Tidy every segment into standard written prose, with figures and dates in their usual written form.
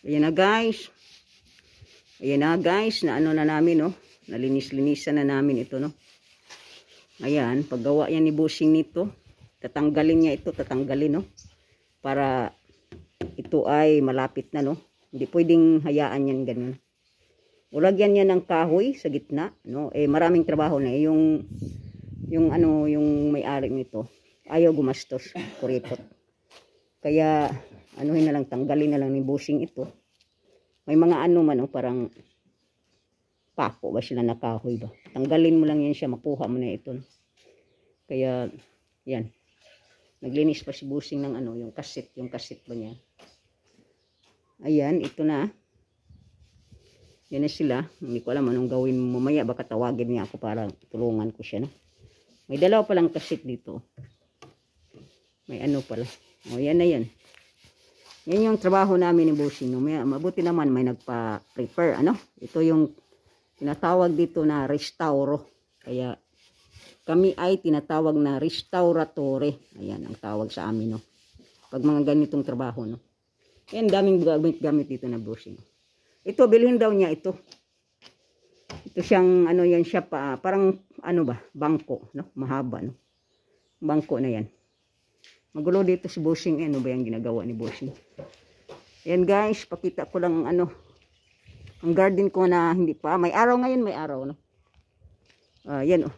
Ayan na guys. Ayan na guys, na ano na namin, no? Nalinis-linisan na namin ito, no? Ayan, paggawa yan ni Bossing nito, tatanggalin niya ito, tatanggalin, no? Para ito ay malapit na, no? Hindi pwedeng hayaan yan ganyan. Ulagyan niya ng kahoy sa gitna, no? Eh, maraming trabaho na. Yung may-ari nito, ayaw gumastos, kuripot. Kaya, anuhin na lang, tanggalin na lang ni Bossing ito. May mga ano man, no? Parang pako ba sila na kahoy ba? Tanggalin mo lang yan siya, makuha mo na ito. No? Kaya, yan. Naglinis pa si Bossing ng ano, yung kasit ba niya. Ayan, ito na. Yan na sila. Hindi ko alam anong gawin mo mamaya. Baka tawagin niya ako para tulungan ko siya. No? May dalawa palang kasit dito. May ano pala. O, yan na yan. Yan yung trabaho namin ni Bossing. No? Mabuti naman may nagpa-prepare. Ano? Ito yung tinatawag dito na restauro. Kaya kami ay tinatawag na restauratore. Ayan ang tawag sa amin. No? Pag mga ganitong trabaho. No? Yan, daming gamit dito na Bossing. Ito, bilhin daw niya ito. Ito siyang, ano yan siya pa, parang, ano ba, bangko, no? Mahaba, no? Bangko na yan. Magulo dito si Bossing, ano ba yung ginagawa ni Bossing? Yan guys, pakita ko lang, ano, ang garden ko na hindi pa, may araw ngayon, may araw, no? Yan, oh.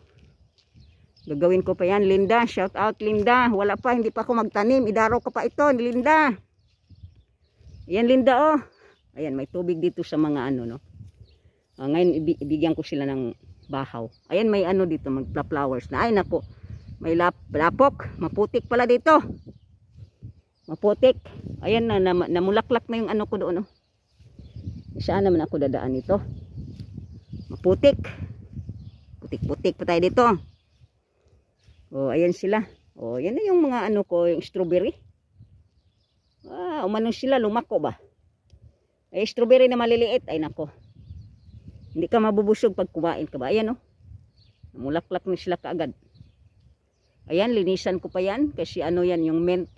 Gagawin ko pa yan, Linda, shout out Linda, wala pa, hindi pa ako magtanim, idaraw ka pa ito, Linda. Yan Linda, oh. Ayan, may tubig dito sa mga ano, no? Ngayon, ibigyan ko sila ng bahaw. Ayan, may ano dito, magpa-flowers na. Ay, nako, may lapok. Maputik pala dito. Maputik. Ayan, namulaklak na yung ano ko doon, no? Saan naman ako dadaan ito? Maputik. Putik-putik pa tayo dito. Oh, ayan sila. Oh, yan na yung mga ano ko, yung strawberry. Umano sila, lumako ba? Ay, strawberry na maliliit. Ay, nako. Hindi ka mabubusog pag kumain ka ba? Ayan, oh. Namulaklak na sila kaagad. Ayan, linisan ko pa yan. Kasi ano yan, yung mint.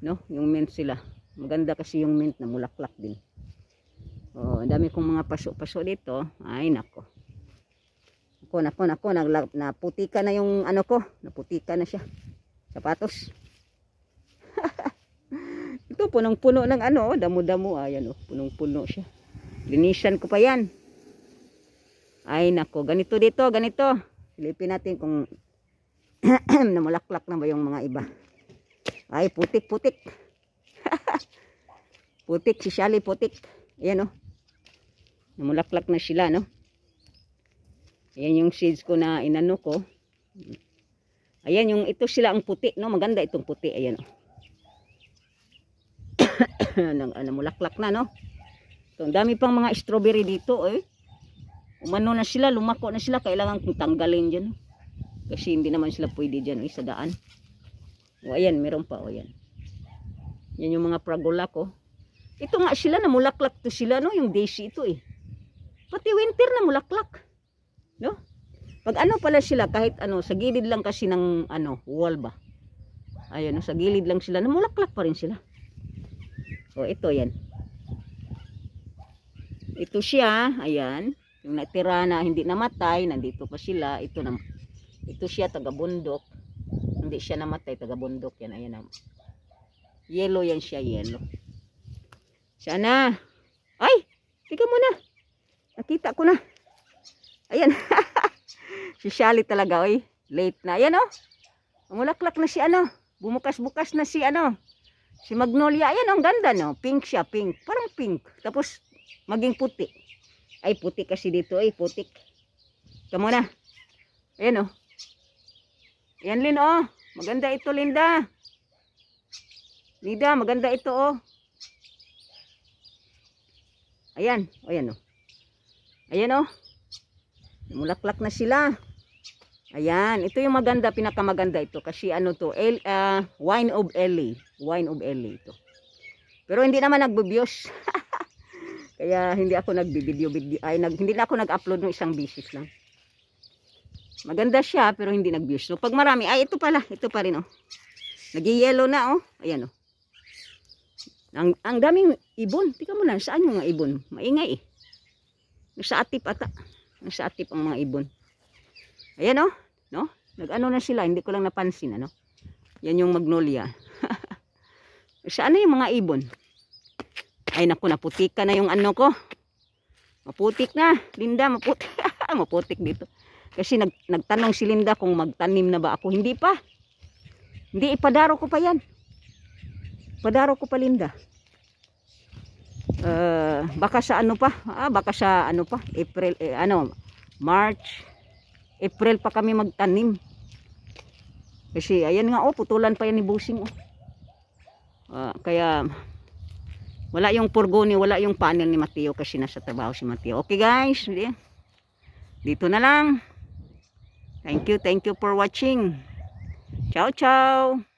No? Yung mint sila. Maganda kasi yung mint na mulaklak din. Oh, ang dami kong mga paso-paso dito. Ay, nako. Nako. Naputika na yung ano ko. Naputika na siya. Sapatos. Ito, punong-puno ng ano, damo-damo. Ayan, oh, punong-puno siya. Linisan ko pa yan. Ay, nako. Ganito dito, ganito. Silipin natin kung namulaklak na ba yung mga iba. Ay, putik-putik. Putik, si Shally, putik. Ayan, oh. Namulaklak na sila, no? Ayan yung seeds ko na inano ko. Ayan, yung ito sila ang puti, no? Maganda itong puti. Ayan, oh. Namulaklak na, no? So, ang dami pang mga strawberry dito, eh. Umano na sila, lumako na sila. Kailangan kong tanggalin dyan. Kasi hindi naman sila pwede dyan, eh, sa daan. O, ayan, meron pa, o, yan. Yan yung mga pragola ko. Ito nga sila, namulaklak to sila, no? Yung daisy ito, eh. Pati winter na mulaklak. No? Pag ano pala sila, kahit ano, sa gilid lang kasi ng, ano, wall ba? Ayan, no? Sa gilid lang sila, namulaklak pa rin sila. O, ito, yan. Ito siya, ayan. Yung natira na hindi namatay, nandito pa sila. Ito siya, taga-bundok. Hindi siya namatay, taga-bundok yan. Ayan. Yellow yan siya, yellow. Sana. Ay, tika muna. Nakita ko na. Ayan. Si Shally talaga, oy. Late na. Ayan, oh. Mulaklak na si ano. Bumukas-bukas na si ano. Si Magnolia, ayan, ang ganda, no? Pink siya, pink. Parang pink. Tapos, maging puti. Ay, puti kasi dito, ay, putik. Kamu na. Ayan, oh. Ayan, Lin, oh. Maganda ito, Linda. Linda, maganda ito, oh. Ayan, ayan, oh. Ayan, oh. Mulaklak na sila. Ayan, ito yung maganda, pinakamaganda ito. Kasi ano to, wine of LA. Wine of LA ito. Pero hindi naman nagbo-views. Kaya hindi ako nagbi-video. Hindi na ako nag-upload ng isang bisis lang. Maganda siya, pero hindi nag-views. So, pag marami, ay ito pala. Ito pa rin, oh. Nag-yellow na, oh. Ayan, oh. Ang daming ibon. Tika mo lang, saan yung mga ibon? Maingay eh. Nasa atip ata. Nasa atip ang mga ibon. Ayan oh, no? Nag-ano na sila, hindi ko lang napansin, ano? Yan yung magnolia. Saan na yung mga ibon? Ay naku, naputik na yung ano ko. Maputik na, Linda, maputik. Maputik dito. Kasi nagtanong si Linda kung magtanim na ba ako. Hindi pa. Hindi, ipadaro ko pa yan. Padaro ko pa, Linda. Baka sa ano pa? Baka sa ano pa? April, March. April pa kami magtanim. Kasi ayan nga, putulan pa yan ni Busing. Kaya wala yung purgoni, wala yung panel ni Mateo kasi nasa trabaho si Mateo. Okay guys, dito na lang. Thank you for watching. Ciao, ciao.